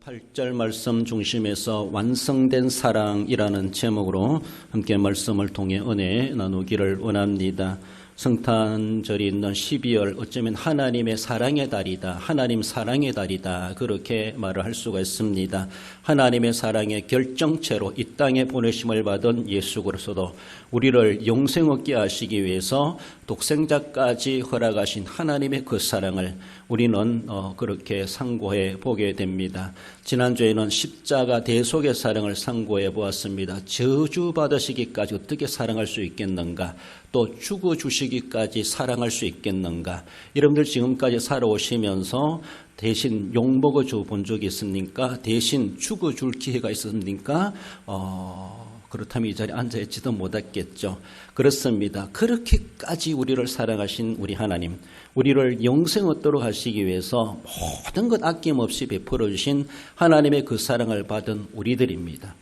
8절 말씀 중심에서 완성된 사랑이라는 제목으로 함께 말씀을 통해 은혜 나누기를 원합니다. 성탄절이 있는 12월 어쩌면 하나님의 사랑의 달이다. 하나님 사랑의 달이다. 그렇게 말을 할 수가 있습니다. 하나님의 사랑의 결정체로 이 땅에 보내심을 받은 예수 그리스도 우리를 영생 얻게 하시기 위해서 독생자까지 허락하신 하나님의 그 사랑을 우리는 그렇게 상고해 보게 됩니다. 지난주에는 십자가 대속의 사랑을 상고해 보았습니다. 저주받으시기까지 어떻게 사랑할 수 있겠는가? 또 죽어주시기까지 사랑할 수 있겠는가? 여러분들 지금까지 살아오시면서 대신 욕먹어 줘 본 적이 있습니까? 대신 죽어줄 기회가 있었습니까? 그렇다면 이 자리에 앉아있지도 못했겠죠. 그렇습니다. 그렇게까지 우리를 사랑하신 우리 하나님, 우리를 영생 얻도록 하시기 위해서 모든 것 아낌없이 베풀어 주신 하나님의 그 사랑을 받은 우리들입니다.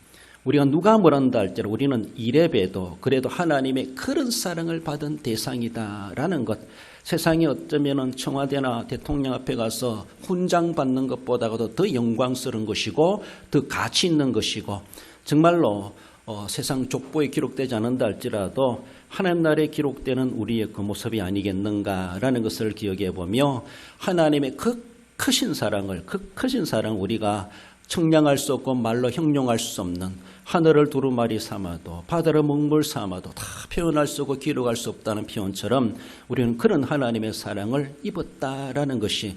우리가 누가 뭐란다 할지라도 우리는 이래봬도 그래도 하나님의 그런 사랑을 받은 대상이다라는 것, 세상에 어쩌면 청와대나 대통령 앞에 가서 훈장 받는 것보다도 더 영광스러운 것이고 더 가치 있는 것이고 정말로 세상 족보에 기록되지 않는다 할지라도 하나님 나라에 기록되는 우리의 그 모습이 아니겠는가라는 것을 기억해 보며 하나님의 그 크신 사랑을 우리가 청량할 수 없고 말로 형용할 수 없는 하늘을 두루마리 삼아도 바다를 먹물 삼아도 다 표현할 수 없고 기록할 수 없다는 표현처럼 우리는 그런 하나님의 사랑을 입었다라는 것이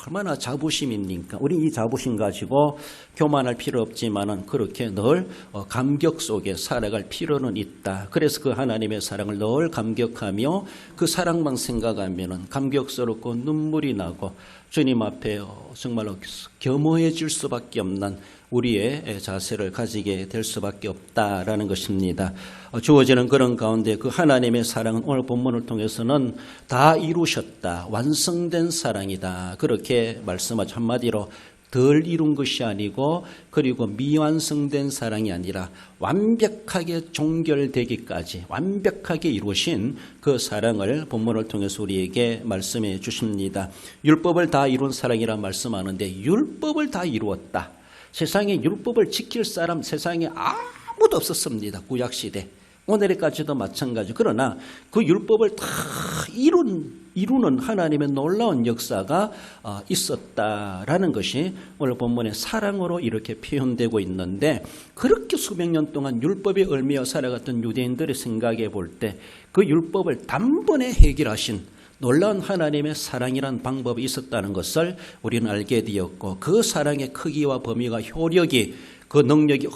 얼마나 자부심입니까? 우리 이 자부심 가지고 교만할 필요 없지만은 그렇게 늘 감격 속에 살아갈 필요는 있다. 그래서 그 하나님의 사랑을 늘 감격하며 그 사랑만 생각하면은 감격스럽고 눈물이 나고 주님 앞에 정말로 겸허해질 수밖에 없는 우리의 자세를 가지게 될 수밖에 없다라는 것입니다. 주어지는 그런 가운데 그 하나님의 사랑은 오늘 본문을 통해서는 다 이루셨다. 완성된 사랑이다. 그렇게 말씀하죠. 한마디로 덜 이룬 것이 아니고 그리고 미완성된 사랑이 아니라 완벽하게 종결되기까지 완벽하게 이루신 그 사랑을 본문을 통해서 우리에게 말씀해 주십니다. 율법을 다 이룬 사랑이라 말씀하는데 율법을 다 이루었다. 세상에 율법을 지킬 사람 세상에 아무도 없었습니다. 구약시대. 오늘까지도 마찬가지. 그러나 그 율법을 다 이루는 하나님의 놀라운 역사가 있었다라는 것이 오늘 본문의 사랑으로 이렇게 표현되고 있는데 그렇게 수백 년 동안 율법에 얽매여 살아갔던 유대인들이 생각해 볼 때 그 율법을 단번에 해결하신 놀라운 하나님의 사랑이란 방법이 있었다는 것을 우리는 알게 되었고 그 사랑의 크기와 범위가 효력이 그 능력이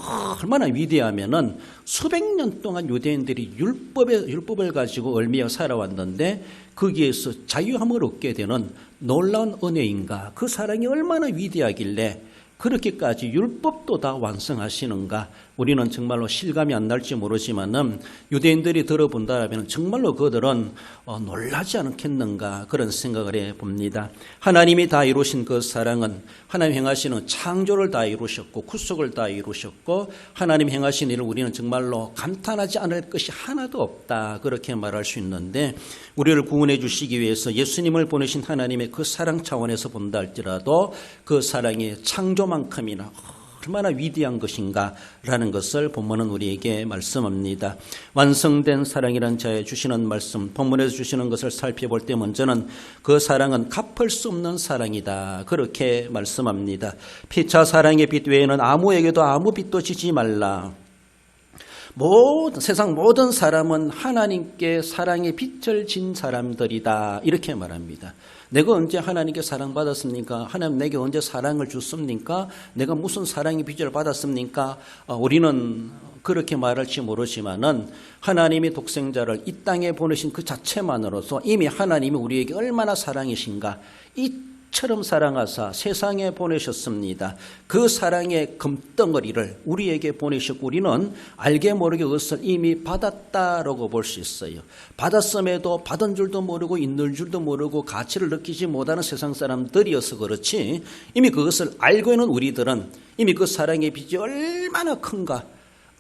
얼마나 위대하면은 수백 년 동안 유대인들이 율법을 가지고 얽매여 살아왔는데 거기에서 자유함을 얻게 되는 놀라운 은혜인가 그 사랑이 얼마나 위대하길래 그렇게까지 율법도 다 완성하시는가 우리는 정말로 실감이 안 날지 모르지만은 유대인들이 들어본다면 정말로 그들은 놀라지 않겠는가 그런 생각을 해봅니다. 하나님이 다 이루신 그 사랑은 하나님 행하시는 창조를 다 이루셨고 구속을 다 이루셨고 하나님 행하신 일을 우리는 정말로 감탄하지 않을 것이 하나도 없다 그렇게 말할 수 있는데 우리를 구원해 주시기 위해서 예수님을 보내신 하나님의 그 사랑 차원에서 본다 할지라도 그 사랑이 창조만큼이나 얼마나 위대한 것인가라는 것을 본문은 우리에게 말씀합니다. 완성된 사랑이란 자에 주시는 말씀, 본문에서 주시는 것을 살펴볼 때 먼저는 그 사랑은 갚을 수 없는 사랑이다. 그렇게 말씀합니다. 피차 사랑의 빛 외에는 아무에게도 아무 빛도 지지 말라. 세상 모든 사람은 하나님께 사랑의 빛을 진 사람들이다. 이렇게 말합니다. 내가 언제 하나님께 사랑받았습니까? 하나님 내게 언제 사랑을 줬습니까? 내가 무슨 사랑의 빛을 받았습니까? 우리는 그렇게 말할지 모르지만은 하나님이 독생자를 이 땅에 보내신 그 자체만으로서 이미 하나님이 우리에게 얼마나 사랑이신가 이처럼 사랑하사 세상에 보내셨습니다. 그 사랑의 금덩어리를 우리에게 보내셨고 우리는 알게 모르게 그것을 이미 받았다라고 볼 수 있어요. 받았음에도 받은 줄도 모르고 있는 줄도 모르고 가치를 느끼지 못하는 세상 사람들이어서 그렇지 이미 그것을 알고 있는 우리들은 이미 그 사랑의 빛이 얼마나 큰가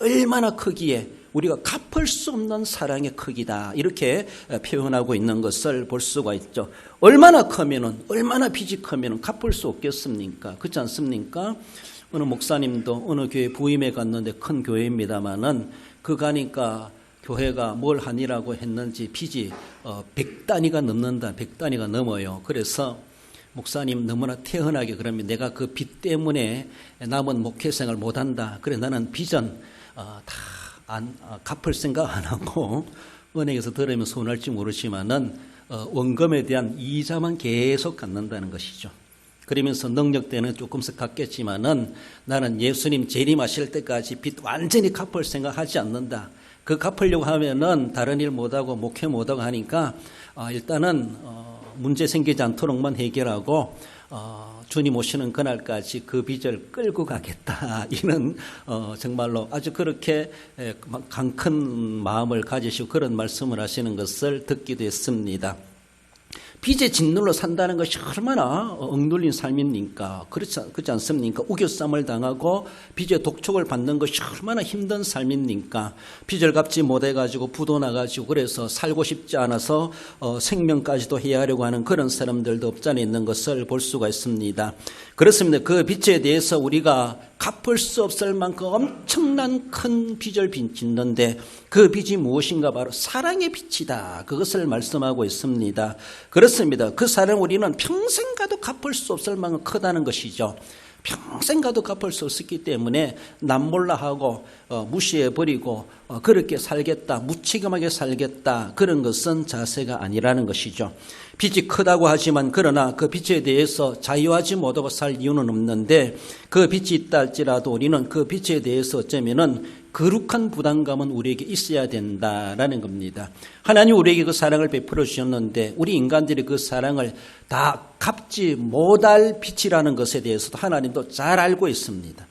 얼마나 크기에 우리가 갚을 수 없는 사랑의 크기다 이렇게 표현하고 있는 것을 볼 수가 있죠. 얼마나 빚이 크면은 갚을 수 없겠습니까? 그렇지 않습니까? 어느 목사님도 어느 교회 부임에 갔는데 큰 교회입니다만은 그 가니까 교회가 뭘 하니라고 했는지 빚이 100단위가 넘는다. 100단위가 넘어요. 그래서 목사님 너무나 태연하게 그러면 내가 그 빚 때문에 남은 목회생활 못한다. 그래 나는 빚은 다 갚을 생각 안 하고 은행에서 들으면 손할지 모르지만은 원금에 대한 이자만 계속 갚는다는 것이죠. 그러면서 능력 때는 조금씩 갚겠지만은 나는 예수님 재림하실 때까지 빚 완전히 갚을 생각하지 않는다. 그 갚으려고 하면은 다른 일 못하고 목회 못하고 하니까 일단은 문제 생기지 않도록만 해결하고 주님 오시는 그날까지 그 빚을 끌고 가겠다. 이는 정말로 아주 그렇게 큰 마음을 가지시고 그런 말씀을 하시는 것을 듣기도 했습니다. 빚에 짓눌러 산다는 것이 얼마나 억눌린 삶입니까? 그렇지 않습니까? 우겨쌈을 당하고 빚의 독촉을 받는 것이 얼마나 힘든 삶입니까? 빚을 갚지 못해가지고 부도 나가지고 그래서 살고 싶지 않아서 생명까지도 해야하려고 하는 그런 사람들도 없잖아 있는 것을 볼 수가 있습니다. 그렇습니다. 그 빚에 대해서 우리가 갚을 수 없을 만큼 엄청난 큰 빚을 짓는데 그 빚이 무엇인가 바로 사랑의 빚이다. 그것을 말씀하고 있습니다. 그렇습니다. 그 사랑 우리는 평생 가도 갚을 수 없을 만큼 크다는 것이죠. 평생 가도 갚을 수 없었기 때문에 남몰라 하고 무시해버리고 그렇게 살겠다, 무책임하게 살겠다 그런 것은 자세가 아니라는 것이죠. 빚이 크다고 하지만 그러나 그 빚에 대해서 자유하지 못하고 살 이유는 없는데 그 빚이 있다 할지라도 우리는 그 빚에 대해서 어쩌면은 거룩한 부담감은 우리에게 있어야 된다라는 겁니다. 하나님 우리에게 그 사랑을 베풀어 주셨는데 우리 인간들이 그 사랑을 다 갚지 못할 빚이라는 것에 대해서도 하나님도 잘 알고 있습니다.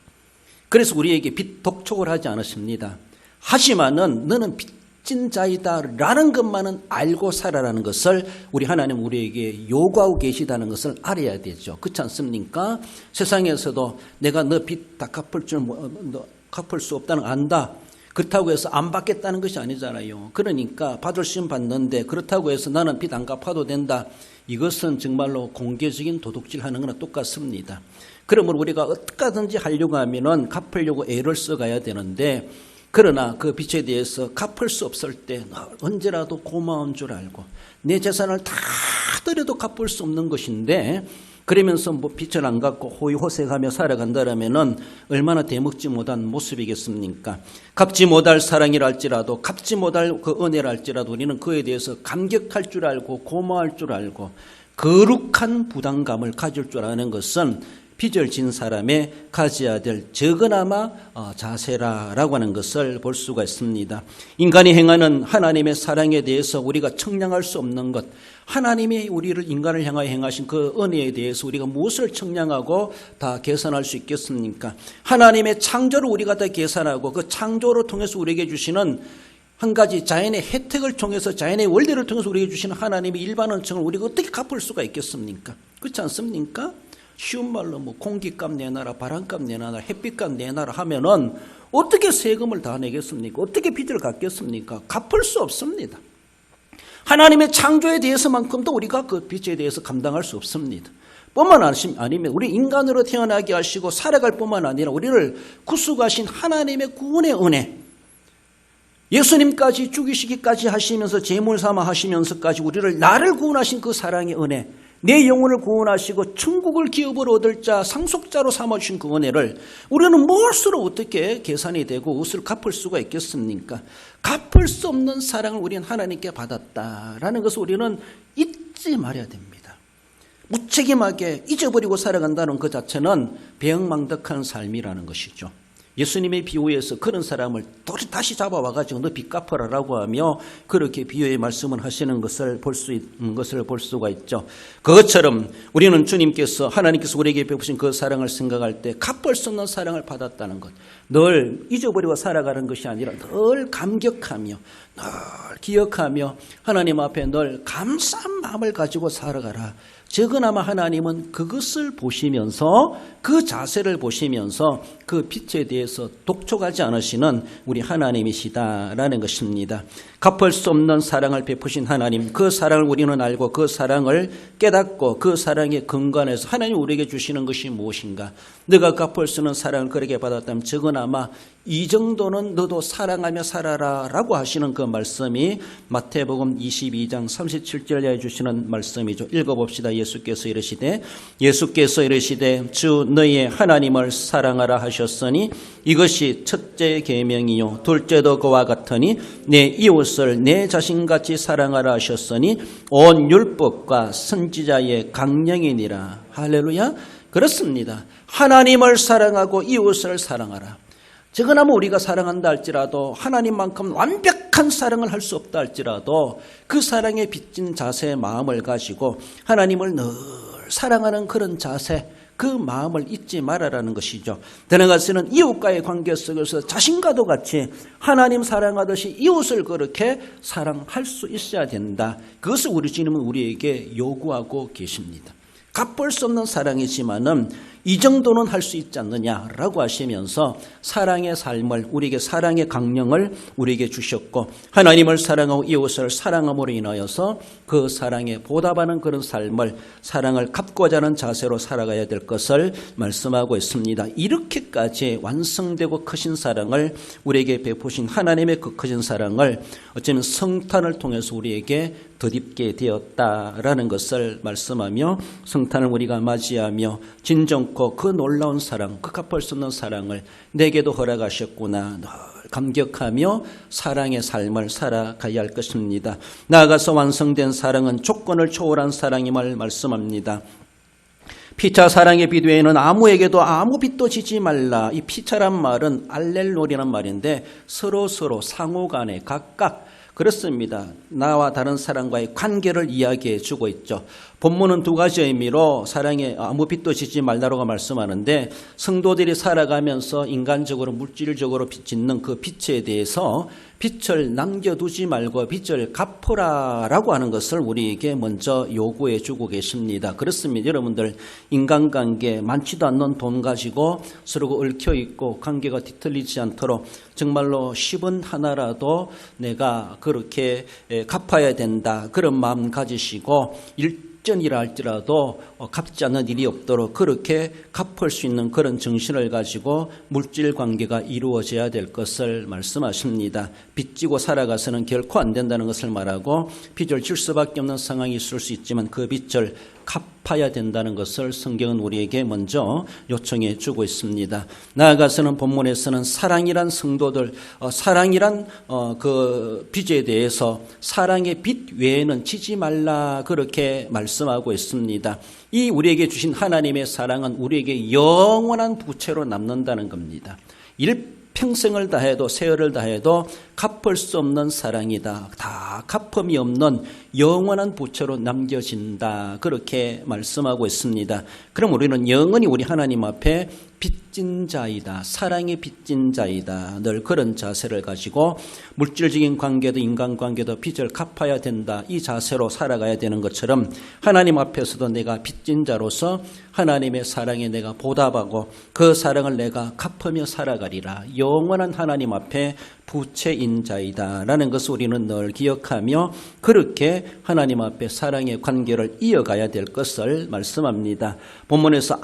그래서 우리에게 빚 독촉을 하지 않으십니다. 하지만은 너는 빚진 자이다라는 것만은 알고 살아라는 것을 우리 하나님 우리에게 요구하고 계시다는 것을 알아야 되죠. 그렇지 않습니까? 세상에서도 내가 너 빚 다 갚을 수 없다는 거 안다. 그렇다고 해서 안 받겠다는 것이 아니잖아요. 그러니까 받을 수는 받는데 그렇다고 해서 나는 빚 안 갚아도 된다. 이것은 정말로 공개적인 도둑질하는 거나 똑같습니다. 그러므로 우리가 어떻게든지 하려고 하면은 갚으려고 애를 써가야 되는데 그러나 그 빚에 대해서 갚을 수 없을 때 언제라도 고마운 줄 알고 내 재산을 다 들여도 갚을 수 없는 것인데 그러면서 빚을 안 갚고 호의호색하며 살아간다라면은 얼마나 대먹지 못한 모습이겠습니까? 갚지 못할 사랑이라 할지라도 갚지 못할 그 은혜라 할지라도 우리는 그에 대해서 감격할 줄 알고 고마워할 줄 알고 거룩한 부담감을 가질 줄 아는 것은 빚을 진 사람의 가져야 될 적으나마 자세라라고 하는 것을 볼 수가 있습니다. 인간이 행하는 하나님의 사랑에 대해서 우리가 청량할 수 없는 것, 하나님이 우리를 인간을 향하여 행하신 그 은혜에 대해서 우리가 무엇을 청량하고 다 계산할 수 있겠습니까? 하나님의 창조를 우리가 다 계산하고 그 창조를 통해서 우리에게 주시는 한 가지 자연의 혜택을 통해서 자연의 원리를 통해서 우리에게 주시는 하나님의 일반 은총을 우리가 어떻게 갚을 수가 있겠습니까? 그렇지 않습니까? 쉬운 말로 공기값 내놔라, 바람값 내놔라, 햇빛값 내놔라 하면은 어떻게 세금을 다 내겠습니까? 어떻게 빚을 갚겠습니까? 갚을 수 없습니다. 하나님의 창조에 대해서만큼도 우리가 그 빚에 대해서 감당할 수 없습니다. 뿐만 아니면 우리 인간으로 태어나게 하시고 살아갈 뿐만 아니라 우리를 구속하신 하나님의 구원의 은혜, 예수님까지 죽이시기까지 하시면서 제물 삼아 하시면서까지 우리를 나를 구원하신 그 사랑의 은혜, 내 영혼을 구원하시고 천국을 기업으로 얻을 자 상속자로 삼아주신 그 은혜를 우리는 무엇으로 어떻게 계산이 되고 무엇을 갚을 수가 있겠습니까? 갚을 수 없는 사랑을 우리는 하나님께 받았다라는 것을 우리는 잊지 말아야 됩니다. 무책임하게 잊어버리고 살아간다는 그 자체는 배은망덕한 삶이라는 것이죠. 예수님의 비유에서 그런 사람을 다시 잡아와가지고 너 빚 갚아라라고 하며 그렇게 비유의 말씀을 하시는 것을 볼 수가 있죠. 그것처럼 우리는 주님께서 하나님께서 우리에게 베푸신 그 사랑을 생각할 때 갚을 수 없는 사랑을 받았다는 것, 늘 잊어버리고 살아가는 것이 아니라 늘 감격하며 늘 기억하며 하나님 앞에 늘 감사한 마음을 가지고 살아가라. 적어나마 하나님은 그것을 보시면서 그 자세를 보시면서 그 그 빛에 대해서 독촉하지 않으시는 우리 하나님이시다라는 것입니다. 갚을 수 없는 사랑을 베푸신 하나님, 그 사랑을 우리는 알고 그 사랑을 깨닫고 그 사랑의 근간에서 하나님 우리에게 주시는 것이 무엇인가? 네가 갚을 수 있는 사랑을 그에게 받았다면 적은 아마 이 정도는 너도 사랑하며 살아라 라고 하시는 그 말씀이 마태복음 22장 37절에 해주시는 말씀이죠. 읽어봅시다. 예수께서 이르시되 주 너희의 하나님을 사랑하라 하셨으니 이것이 첫째 계명이요 둘째도 그와 같으니 내 이웃을 내 자신같이 사랑하라 하셨으니 온 율법과 선지자의 강령이니라. 할렐루야. 그렇습니다. 하나님을 사랑하고 이웃을 사랑하라. 적어나마 우리가 사랑한다 할지라도 하나님만큼 완벽한 사랑을 할 수 없다 할지라도 그 사랑에 빚진 자세의 마음을 가지고 하나님을 늘 사랑하는 그런 자세, 그 마음을 잊지 말아라는 것이죠. 더 나아가서는 이웃과의 관계 속에서 자신과도 같이 하나님 사랑하듯이 이웃을 그렇게 사랑할 수 있어야 된다. 그것을 우리 주님은 우리에게 요구하고 계십니다. 갚을 수 없는 사랑이지만은 이 정도는 할 수 있지 않느냐라고 하시면서 사랑의 삶을, 우리에게 사랑의 강령을 우리에게 주셨고 하나님을 사랑하고 이웃을 사랑함으로 인하여서 그 사랑에 보답하는 그런 삶을, 사랑을 갚고자 하는 자세로 살아가야 될 것을 말씀하고 있습니다. 이렇게까지 완성되고 크신 사랑을 우리에게 베푸신 하나님의 그 크신 사랑을 어쩌면 성탄을 통해서 우리에게 덧입게 되었다라는 것을 말씀하며 성탄을 우리가 맞이하며 진정코 그 놀라운 사랑, 그 갚을 수 없는 사랑을 내게도 허락하셨구나 늘 감격하며 사랑의 삶을 살아가야 할 것입니다. 나아가서 완성된 사랑은 조건을 초월한 사랑임을 말씀합니다. 피차 사랑의 빛 외에는 아무에게도 아무 빛도 지지 말라. 이 피차란 말은 알렐로리라는 말인데 서로 상호간에 각각 그렇습니다. 나와 다른 사람과의 관계를 이야기해 주고 있죠. 본문은 두 가지 의미로 사랑에 아무 빛도 지지 말라고 말씀하는데 성도들이 살아가면서 인간적으로 물질적으로 짓는 그 빛에 대해서 빛을 남겨두지 말고 빛을 갚으라라고 하는 것을 우리에게 먼저 요구해 주고 계십니다. 그렇습니다. 여러분들 인간관계 많지도 않는 돈 가지고 서로 얽혀있고 관계가 뒤틀리지 않도록 정말로 10원 하나라도 내가 그렇게 갚아야 된다 그런 마음 가지시고 일전이라 할지라도 갚지 않는 일이 없도록 그렇게 갚을 수 있는 그런 정신을 가지고 물질 관계가 이루어져야 될 것을 말씀하십니다. 빚지고 살아가서는 결코 안 된다는 것을 말하고 빚을 질 수밖에 없는 상황이 있을 수 있지만 그 빚을 갚아야 된다는 것을 성경은 우리에게 먼저 요청해 주고 있습니다. 나아가서는 본문에서는 사랑이란 성도들, 사랑이란 그 빚에 대해서 사랑의 빚 외에는 지지 말라 그렇게 말씀하고 있습니다. 이 우리에게 주신 하나님의 사랑은 우리에게 영원한 부채로 남는다는 겁니다. 일평생을 다해도 세월을 다해도 갚을 수 없는 사랑이다. 다 갚음이 없는 영원한 부채로 남겨진다. 그렇게 말씀하고 있습니다. 그럼 우리는 영원히 우리 하나님 앞에 빚진 자이다. 사랑의 빚진 자이다. 늘 그런 자세를 가지고 물질적인 관계도 인간관계도 빚을 갚아야 된다. 이 자세로 살아가야 되는 것처럼 하나님 앞에서도 내가 빚진 자로서 하나님의 사랑에 내가 보답하고 그 사랑을 내가 갚으며 살아가리라. 영원한 하나님 앞에 부채인 자이다 라는 것을 우리는 늘 기억하며 그렇게 하나님 앞에 사랑의 관계를 이어가야 될 것을 말씀합니다. 본문에서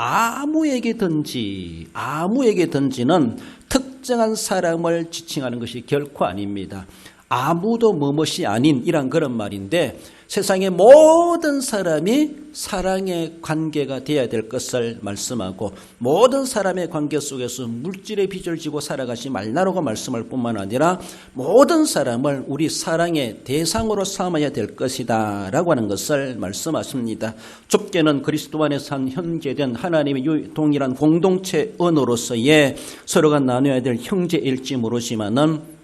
아무에게든지는 특정한 사람을 지칭하는 것이 결코 아닙니다. 아무도 무엇이 아닌 이란 그런 말인데 세상의 모든 사람이 사랑의 관계가 되어야 될 것을 말씀하고 모든 사람의 관계 속에서 물질의 빚을 지고 살아가지 말라고 말씀할 뿐만 아니라 모든 사람을 우리 사랑의 대상으로 삼아야 될 것이다 라고 하는 것을 말씀하십니다. 좁게는 그리스도 안에서 한 형제된 하나님의 동일한 공동체 언어로서의 서로가 나눠야 될 형제일지 모르지만은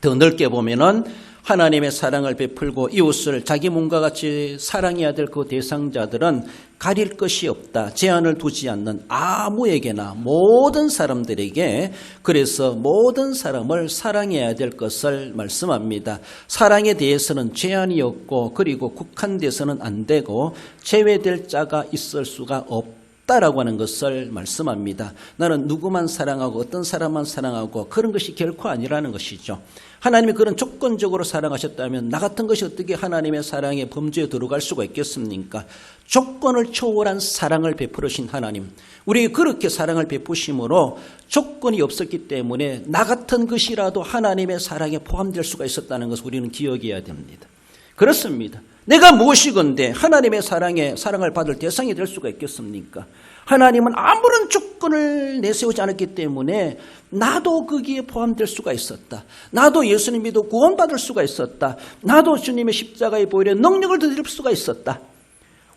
더 넓게 보면은 하나님의 사랑을 베풀고 이웃을 자기 몸과 같이 사랑해야 될 그 대상자들은 가릴 것이 없다. 제한을 두지 않는 아무에게나 모든 사람들에게 그래서 모든 사람을 사랑해야 될 것을 말씀합니다. 사랑에 대해서는 제한이 없고 그리고 국한돼서는 안 되고 제외될 자가 있을 수가 없다. 없다라고 하는 것을 말씀합니다. 나는 누구만 사랑하고 어떤 사람만 사랑하고 그런 것이 결코 아니라는 것이죠. 하나님이 그런 조건적으로 사랑하셨다면 나 같은 것이 어떻게 하나님의 사랑의 범주에 들어갈 수가 있겠습니까? 조건을 초월한 사랑을 베풀으신 하나님, 우리에게 그렇게 사랑을 베푸심으로 조건이 없었기 때문에 나 같은 것이라도 하나님의 사랑에 포함될 수가 있었다는 것을 우리는 기억해야 됩니다. 그렇습니다. 내가 무엇이건데 하나님의 사랑을 받을 대상이 될 수가 있겠습니까? 하나님은 아무런 조건을 내세우지 않았기 때문에 나도 거기에 포함될 수가 있었다. 나도 예수님 믿어 구원받을 수가 있었다. 나도 주님의 십자가에 보혈의 능력을 드릴 수가 있었다.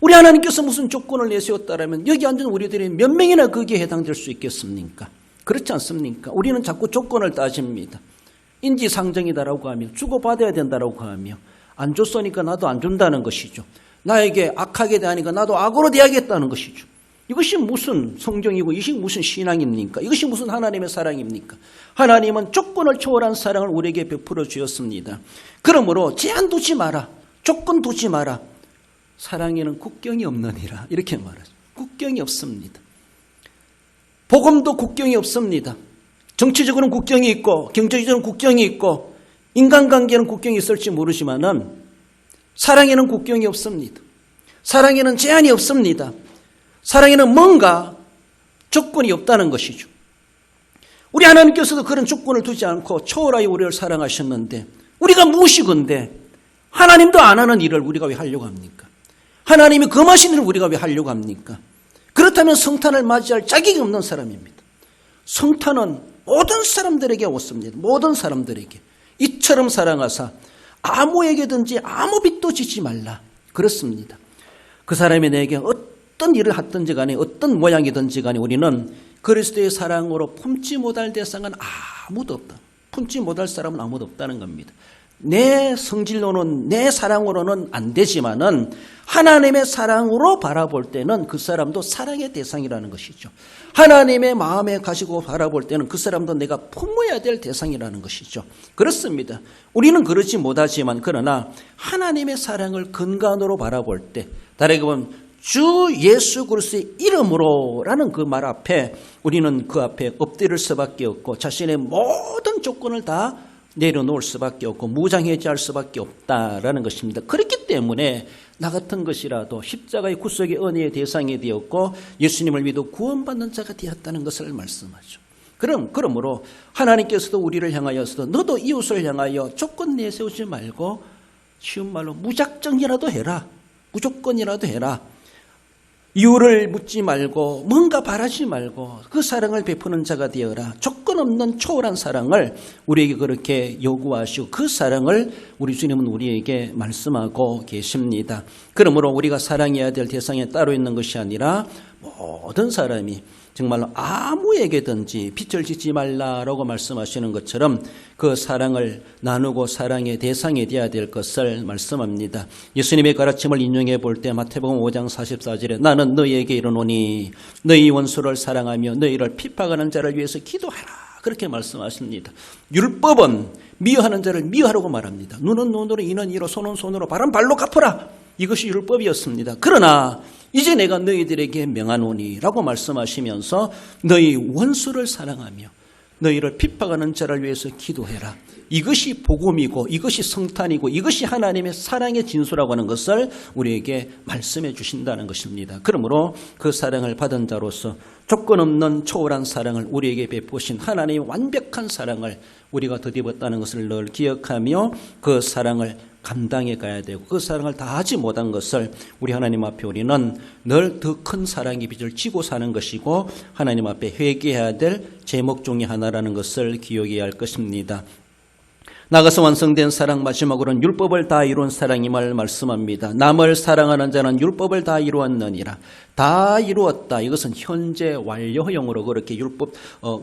우리 하나님께서 무슨 조건을 내세웠다라면 여기 앉은 우리들이 몇 명이나 거기에 해당될 수 있겠습니까? 그렇지 않습니까? 우리는 자꾸 조건을 따집니다. 인지상정이다라고 하며 주고받아야 된다라고 하며 안 줬으니까 나도 안 준다는 것이죠. 나에게 악하게 대하니까 나도 악으로 대하겠다는 것이죠. 이것이 무슨 성경이고 이것이 무슨 신앙입니까? 이것이 무슨 하나님의 사랑입니까? 하나님은 조건을 초월한 사랑을 우리에게 베풀어 주었습니다. 그러므로 제한 두지 마라. 조건 두지 마라. 사랑에는 국경이 없느니라. 이렇게 말하죠. 국경이 없습니다. 복음도 국경이 없습니다. 정치적으로는 국경이 있고 경제적으로는 국경이 있고 인간관계는 국경이 있을지 모르지만은 사랑에는 국경이 없습니다. 사랑에는 제한이 없습니다. 사랑에는 뭔가 조건이 없다는 것이죠. 우리 하나님께서도 그런 조건을 두지 않고 초월하여 우리를 사랑하셨는데 우리가 무엇이건데 하나님도 안 하는 일을 우리가 왜 하려고 합니까? 하나님이 금하신 일을 우리가 왜 하려고 합니까? 그렇다면 성탄을 맞이할 자격이 없는 사람입니다. 성탄은 모든 사람들에게 왔습니다. 모든 사람들에게. 이처럼 사랑하사 아무에게든지 아무 빚도 지지 말라. 그렇습니다. 그 사람이 내게 어떤 일을 하든지 간에 어떤 모양이든지 간에 우리는 그리스도의 사랑으로 품지 못할 대상은 아무도 없다. 품지 못할 사람은 아무도 없다는 겁니다. 내 성질로는 내 사랑으로는 안 되지만은 하나님의 사랑으로 바라볼 때는 그 사람도 사랑의 대상이라는 것이죠. 하나님의 마음에 가지고 바라볼 때는 그 사람도 내가 품어야 될 대상이라는 것이죠. 그렇습니다. 우리는 그렇지 못하지만 그러나 하나님의 사랑을 근간으로 바라볼 때 다르게 보면 주 예수 그리스도의 이름으로라는 그 말 앞에 우리는 그 앞에 엎드릴 수밖에 없고 자신의 모든 조건을 다 내려놓을 수밖에 없고 무장해제할 수밖에 없다라는 것입니다. 그렇기 때문에 나 같은 것이라도 십자가의 구속의 은혜의 대상이 되었고 예수님을 믿어 구원받는 자가 되었다는 것을 말씀하죠. 그러므로 하나님께서도 우리를 향하여서도 너도 이웃을 향하여 조건 내세우지 말고 쉬운 말로 무작정이라도 해라. 무조건이라도 해라. 이유를 묻지 말고 뭔가 바라지 말고 그 사랑을 베푸는 자가 되어라. 조건 없는 초월한 사랑을 우리에게 그렇게 요구하시고 그 사랑을 우리 주님은 우리에게 말씀하고 계십니다. 그러므로 우리가 사랑해야 될 대상에 따로 있는 것이 아니라 모든 사람이 정말로 아무에게든지 빚을 짓지 말라라고 말씀하시는 것처럼 그 사랑을 나누고 사랑의 대상이 되어야 될 것을 말씀합니다. 예수님의 가르침을 인용해 볼 때 마태복음 5장 44절에 나는 너희에게 이르노니 너희 원수를 사랑하며 너희를 핍박하는 자를 위해서 기도하라. 그렇게 말씀하십니다. 율법은 미워하는 자를 미워하라고 말합니다. 눈은 눈으로 이는 이로 손은 손으로 발은 발로 갚으라. 이것이 율법이었습니다. 그러나 이제 내가 너희들에게 명하노니 라고 말씀하시면서 너희 원수를 사랑하며 너희를 핍박하는 자를 위해서 기도해라. 이것이 복음이고 이것이 성탄이고 이것이 하나님의 사랑의 진수라고 하는 것을 우리에게 말씀해 주신다는 것입니다. 그러므로 그 사랑을 받은 자로서 조건 없는 초월한 사랑을 우리에게 베푸신 하나님의 완벽한 사랑을 우리가 덧입었다는 것을 늘 기억하며 그 사랑을 감당해 가야 되고 그 사랑을 다 하지 못한 것을 우리 하나님 앞에 우리는 늘 더 큰 사랑의 빚을 지고 사는 것이고 하나님 앞에 회개해야 될 제목 중에 하나라는 것을 기억해야 할 것입니다. 나가서 완성된 사랑 마지막으로는 율법을 다 이룬 사랑임을 말씀합니다. 남을 사랑하는 자는 율법을 다 이루었느니라. 다 이루었다. 이것은 현재 완료형으로 그렇게 율법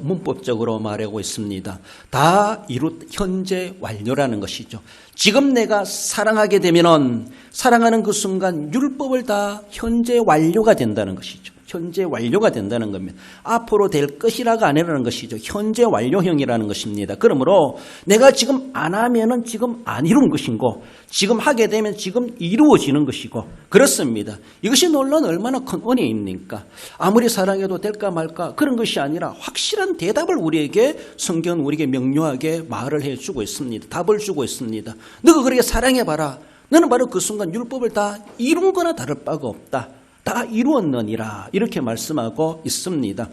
문법적으로 말하고 있습니다. 다 현재 완료라는 것이죠. 지금 내가 사랑하게 되면은 사랑하는 그 순간 율법을 다 현재 완료가 된다는 것이죠. 현재 완료가 된다는 겁니다. 앞으로 될 것이라가 아니라는 것이죠. 현재 완료형이라는 것입니다. 그러므로 내가 지금 안 하면은 지금 안 이룬 것이고 지금 하게 되면 지금 이루어지는 것이고 그렇습니다. 이것이 놀라운 얼마나 큰 은혜입니까? 아무리 사랑해도 될까 말까 그런 것이 아니라 확실한 대답을 우리에게 성경은 우리에게 명료하게 말을 해주고 있습니다. 답을 주고 있습니다. 너가 그렇게 사랑해봐라. 너는 바로 그 순간 율법을 다 이룬 거나 다를 바가 없다. 다 이루었느니라 이렇게 말씀하고 있습니다.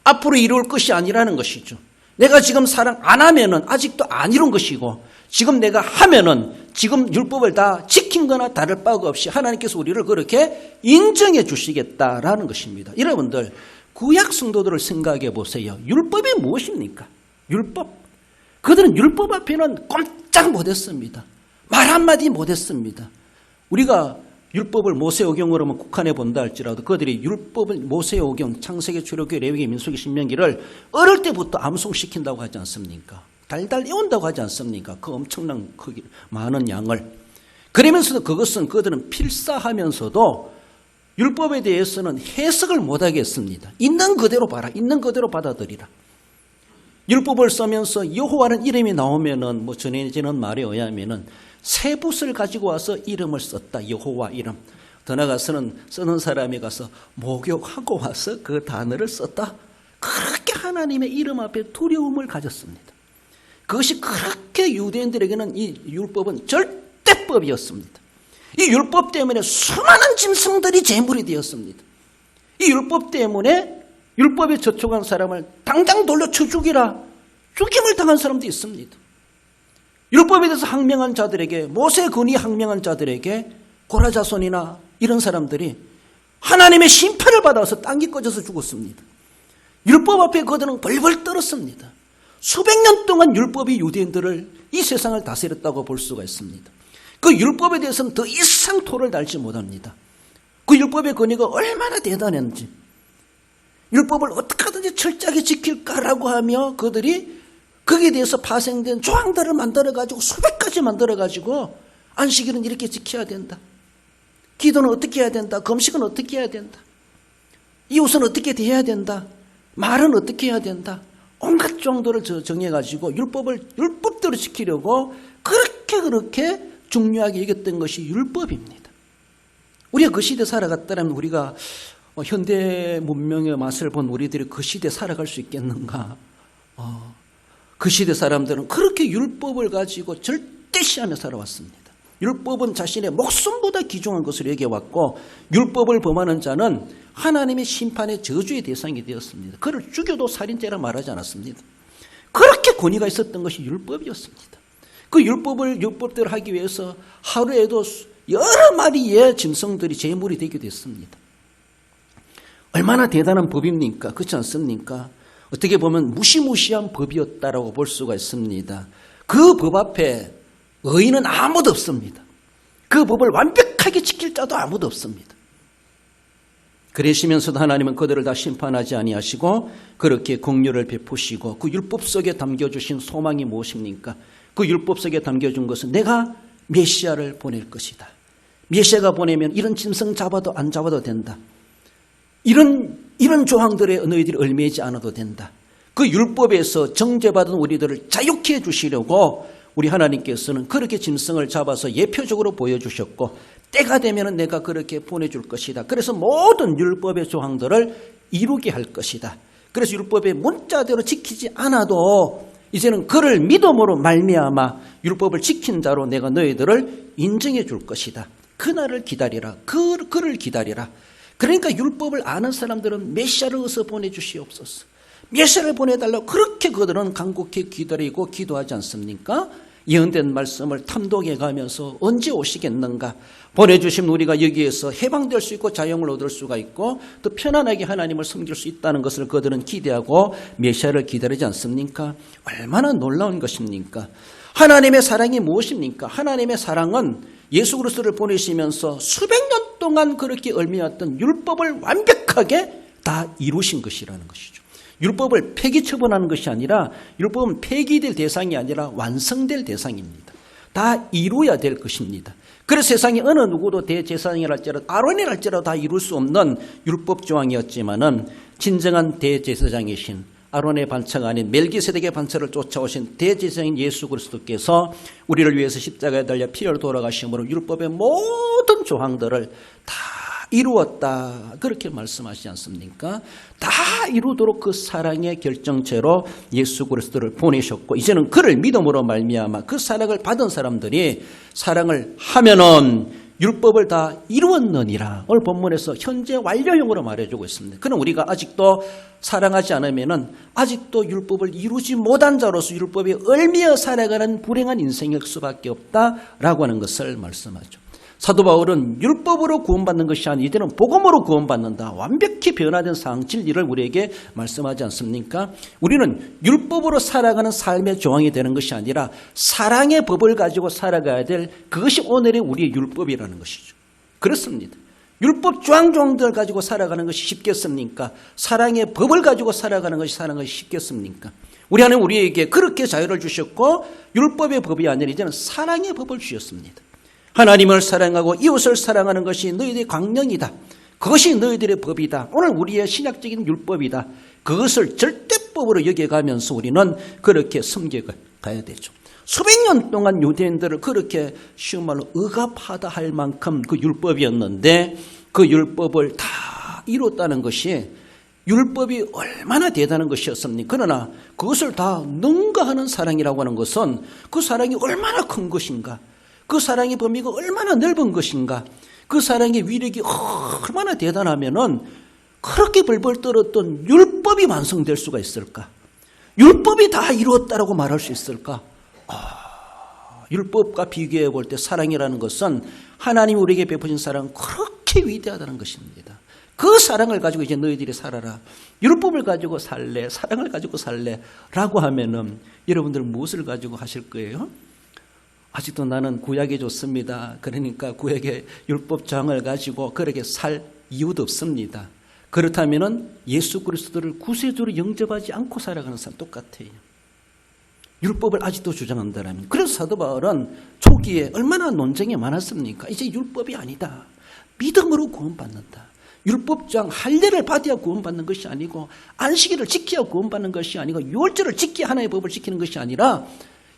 앞으로 이룰 것이 아니라는 것이죠. 내가 지금 사랑 안 하면은 아직도 안 이룬 것이고 지금 내가 하면은 지금 율법을 다 지킨 거나 다를 바가 없이 하나님께서 우리를 그렇게 인정해 주시겠다라는 것입니다. 여러분들 구약 성도들을 생각해 보세요. 율법이 무엇입니까? 율법. 그들은 율법 앞에는 꼼짝 못했습니다. 말 한마디 못했습니다. 우리가 율법을 모세오경으로만 국한해 본다 할지라도 그들이 율법을 모세오경, 창세기, 출애굽기, 레위기, 민수기, 신명기를 어릴 때부터 암송시킨다고 하지 않습니까? 달달 외운다고 하지 않습니까? 그 엄청난 크기 많은 양을. 그러면서도 그것은 그들은 필사하면서도 율법에 대해서는 해석을 못하게 했습니다. 있는 그대로 봐라. 있는 그대로 받아들이라. 율법을 쓰면서 여호와라는 이름이 나오면은 전해지는 말에 의하면은 새 붓을 가지고 와서 이름을 썼다. 여호와 이름. 더 나아가서는 쓰는 사람이 가서 목욕하고 와서 그 단어를 썼다. 그렇게 하나님의 이름 앞에 두려움을 가졌습니다. 그것이 그렇게 유대인들에게는 이 율법은 절대법이었습니다. 이 율법 때문에 수많은 짐승들이 제물이 되었습니다. 이 율법 때문에 율법에 저촉한 사람을 당장 돌려쳐 죽이라. 죽임을 당한 사람도 있습니다. 율법에 대해서 항명한 자들에게 모세 근이 항명한 자들에게 고라자손이나 이런 사람들이 하나님의 심판을 받아서 땅이 꺼져서 죽었습니다. 율법 앞에 그들은 벌벌 떨었습니다. 수백 년 동안 율법이 유대인들을 이 세상을 다스렸다고 볼 수가 있습니다. 그 율법에 대해서는 더 이상 토를 달지 못합니다. 그 율법의 권위가 얼마나 대단했는지 율법을 어떻게 하든지 철저하게 지킬까라고 하며 그들이 거기에 대해서 파생된 조항들을 만들어가지고 수백 가지 만들어가지고 안식일은 이렇게 지켜야 된다. 기도는 어떻게 해야 된다. 금식은 어떻게 해야 된다. 이웃은 어떻게 대해야 된다. 말은 어떻게 해야 된다. 온갖 정도를 정해가지고 율법대로 지키려고 그렇게 중요하게 여겼던 것이 율법입니다. 우리가 그 시대에 살아갔다면 우리가 현대 문명의 맛을 본 우리들이 그 시대에 살아갈 수 있겠는가? 그 시대 사람들은 그렇게 율법을 가지고 절대시하며 살아왔습니다. 율법은 자신의 목숨보다 귀중한 것으로 여겨왔고 율법을 범하는 자는 하나님의 심판의 저주의 대상이 되었습니다. 그를 죽여도 살인죄라 말하지 않았습니다. 그렇게 권위가 있었던 것이 율법이었습니다. 그 율법대로 하기 위해서 하루에도 여러 마리의 짐승들이 제물이 되기도 했습니다. 얼마나 대단한 법입니까? 그렇지 않습니까? 어떻게 보면 무시무시한 법이었다라고 볼 수가 있습니다. 그 법 앞에 의인은 아무도 없습니다. 그 법을 완벽하게 지킬 자도 아무도 없습니다. 그러시면서도 하나님은 그들을 다 심판하지 아니하시고 그렇게 긍휼을 베푸시고 그 율법 속에 담겨주신 소망이 무엇입니까? 그 율법 속에 담겨준 것은 내가 메시아를 보낼 것이다. 메시아가 보내면 이런 짐승 잡아도 안 잡아도 된다. 이런 조항들에 너희들이 얽매이지 않아도 된다. 그 율법에서 정죄받은 우리들을 자유케 해주시려고 우리 하나님께서는 그렇게 짐승을 잡아서 예표적으로 보여주셨고 때가 되면 내가 그렇게 보내줄 것이다. 그래서 모든 율법의 조항들을 이루게 할 것이다. 그래서 율법의 문자대로 지키지 않아도 이제는 그를 믿음으로 말미암아 율법을 지킨 자로 내가 너희들을 인정해 줄 것이다. 그날을 기다리라. 그를 기다리라. 그러니까 율법을 아는 사람들은 메시아를 어서 보내주시옵소서. 메시아를 보내달라고 그렇게 그들은 간곡히 기다리고 기도하지 않습니까? 예언된 말씀을 탐독해 가면서 언제 오시겠는가? 보내주신 우리가 여기에서 해방될 수 있고 자유를 얻을 수가 있고 또 편안하게 하나님을 섬길 수 있다는 것을 그들은 기대하고 메시아를 기다리지 않습니까? 얼마나 놀라운 것입니까? 하나님의 사랑이 무엇입니까? 하나님의 사랑은 예수 그리스도를 보내시면서 수백 년 동안 그렇게 얽매였던 율법을 완벽하게 다 이루신 것이라는 것이죠. 율법을 폐기 처분하는 것이 아니라 율법은 폐기될 대상이 아니라 완성될 대상입니다. 다 이루어야 될 것입니다. 그래서 세상에 어느 누구도 대제사장이랄지라도 아론이랄지라도 다 이룰 수 없는 율법 조항이었지만은 진정한 대제사장이신 아론의 반차가 아닌 멜기세덱의 반차를 쫓아오신 대제사장인 예수 그리스도께서 우리를 위해서 십자가에 달려 피를 돌아가심으로 율법의 모든 조항들을 다 이루었다, 그렇게 말씀하시지 않습니까? 다 이루도록 그 사랑의 결정체로 예수 그리스도를 보내셨고, 이제는 그를 믿음으로 말미암아 그 사랑을 받은 사람들이 사랑을 하면은 율법을 다 이루었느니라. 오늘 본문에서 현재 완료형으로 말해주고 있습니다. 그럼 우리가 아직도 사랑하지 않으면은 아직도 율법을 이루지 못한 자로서 율법에 얽매여 살아가는 불행한 인생일 수밖에 없다라고 하는 것을 말씀하죠. 사도 바울은 율법으로 구원받는 것이 아니라 이제는 복음으로 구원받는다, 완벽히 변화된 상 진리를 우리에게 말씀하지 않습니까? 우리는 율법으로 살아가는 삶의 조항이 되는 것이 아니라 사랑의 법을 가지고 살아가야 될, 그것이 오늘의 우리의 율법이라는 것이죠. 그렇습니다. 율법 조항들을 가지고 살아가는 것이 쉽겠습니까? 사랑의 법을 가지고 살아가는 것이 사는 것이 쉽겠습니까? 우리 하나님 우리에게 그렇게 자유를 주셨고, 율법의 법이 아니라 이제는 사랑의 법을 주셨습니다. 하나님을 사랑하고 이웃을 사랑하는 것이 너희들의 광명이다. 그것이 너희들의 법이다. 오늘 우리의 신약적인 율법이다. 그것을 절대법으로 여겨가면서 우리는 그렇게 섬겨가야 되죠. 수백 년 동안 유대인들을 그렇게 쉬운 말로 억압하다 할 만큼 그 율법이었는데, 그 율법을 다 이뤘다는 것이 율법이 얼마나 대단한 것이었습니까? 그러나 그것을 다 능가하는 사랑이라고 하는 것은 그 사랑이 얼마나 큰 것인가, 그 사랑의 범위가 얼마나 넓은 것인가, 그 사랑의 위력이 얼마나 대단하면은 그렇게 벌벌 떨었던 율법이 완성될 수가 있을까? 율법이 다 이루었다라고 말할 수 있을까? 율법과 비교해 볼 때 사랑이라는 것은 하나님이 우리에게 베푸신 사랑은 그렇게 위대하다는 것입니다. 그 사랑을 가지고 이제 너희들이 살아라. 율법을 가지고 살래, 사랑을 가지고 살래 라고 하면은 여러분들 무엇을 가지고 하실 거예요? 아직도 나는 구약이 좋습니다. 그러니까 구약의 율법 조항을 가지고 그렇게 살 이유도 없습니다. 그렇다면은 예수 그리스도를 구세주로 영접하지 않고 살아가는 사람 똑같아요. 율법을 아직도 주장한다라면. 그래서 사도 바울은 초기에 얼마나 논쟁이 많았습니까? 이제 율법이 아니다, 믿음으로 구원받는다. 율법장 할례를 받아야 구원받는 것이 아니고, 안식일을 지켜야 구원받는 것이 아니고, 유월절을 지켜야 하나의 법을 지키는 것이 아니라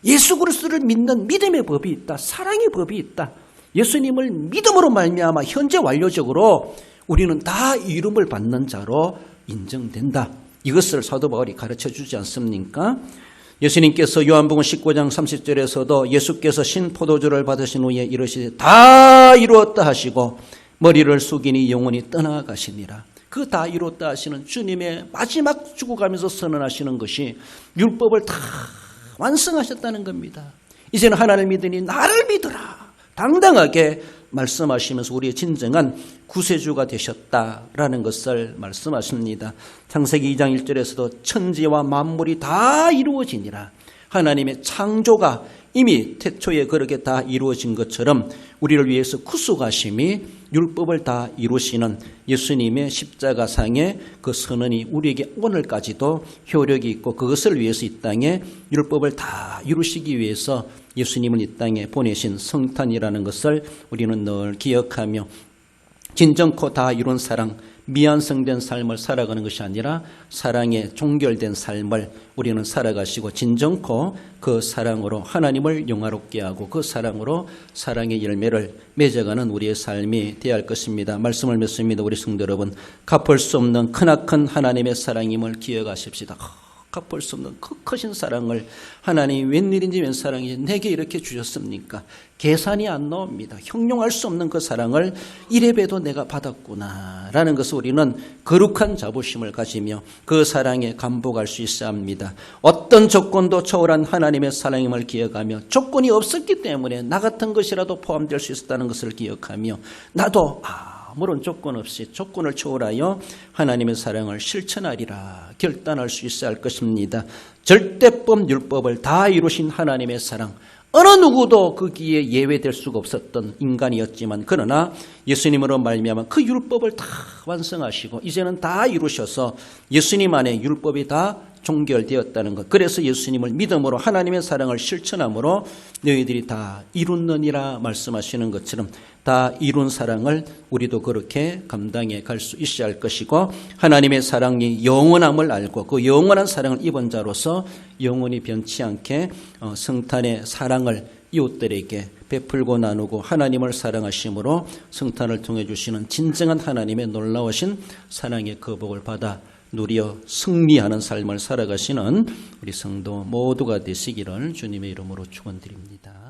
예수 그리스도를 믿는 믿음의 법이 있다, 사랑의 법이 있다. 예수님을 믿음으로 말미암아 현재 완료적으로 우리는 다 이름을 받는 자로 인정된다. 이것을 사도 바울이 가르쳐 주지 않습니까? 예수님께서 요한복음 19장 30절에서도 예수께서 신포도주를 받으신 후에 이르시되 다 이루었다 하시고 머리를 숙이니 영혼이 떠나가시니라. 그 다 이루었다 하시는 주님의 마지막 죽어가면서 선언하시는 것이 율법을 다 완성하셨다는 겁니다. 이제는 하나님을 믿으니 나를 믿으라, 당당하게 말씀하시면서 우리의 진정한 구세주가 되셨다라는 것을 말씀하십니다. 창세기 2장 1절에서도 천지와 만물이 다 이루어지니라. 하나님의 창조가 이미 태초에 그렇게 다 이루어진 것처럼 우리를 위해서 구속하심이 율법을 다 이루시는 예수님의 십자가상의 그 선언이 우리에게 오늘까지도 효력이 있고, 그것을 위해서 이 땅에 율법을 다 이루시기 위해서 예수님을 이 땅에 보내신 성탄이라는 것을 우리는 늘 기억하며, 진정코 다 이룬 사랑, 미완성된 삶을 살아가는 것이 아니라 사랑에 종결된 삶을 우리는 살아가시고, 진정코 그 사랑으로 하나님을 영화롭게 하고 그 사랑으로 사랑의 열매를 맺어가는 우리의 삶이 되어야 할 것입니다. 말씀을 맺습니다. 우리 성도 여러분, 갚을 수 없는 크나큰 하나님의 사랑임을 기억하십시다. 갚을 수 없는 그 크신 사랑을 하나님이 웬일인지 웬 사랑이 내게 이렇게 주셨습니까? 계산이 안 나옵니다. 형용할 수 없는 그 사랑을 이래봬도 내가 받았구나 라는 것을 우리는 거룩한 자부심을 가지며 그 사랑에 감복할 수 있어야 합니다. 어떤 조건도 초월한 하나님의 사랑임을 기억하며, 조건이 없었기 때문에 나 같은 것이라도 포함될 수 있었다는 것을 기억하며, 나도 아무런 조건 없이 조건을 초월하여 하나님의 사랑을 실천하리라 결단할 수 있어야 할 것입니다. 절대법 율법을 다 이루신 하나님의 사랑, 어느 누구도 거기에 예외될 수가 없었던 인간이었지만, 그러나 예수님으로 말미암아 그 율법을 다 완성하시고 이제는 다 이루셔서 예수님 안에 율법이 다 종결되었다는 것. 그래서 예수님을 믿음으로 하나님의 사랑을 실천함으로 너희들이 다 이뤘느니라 말씀하시는 것처럼 다 이룬 사랑을 우리도 그렇게 감당해 갈 수 있어야 할 것이고, 하나님의 사랑이 영원함을 알고 그 영원한 사랑을 입은 자로서 영원히 변치 않게 성탄의 사랑을 이웃들에게 베풀고 나누고 하나님을 사랑하심으로 성탄을 통해 주시는 진정한 하나님의 놀라우신 사랑의 거복을 받아 누려 승리하는 삶을 살아가시는 우리 성도 모두가 되시기를 주님의 이름으로 축원드립니다.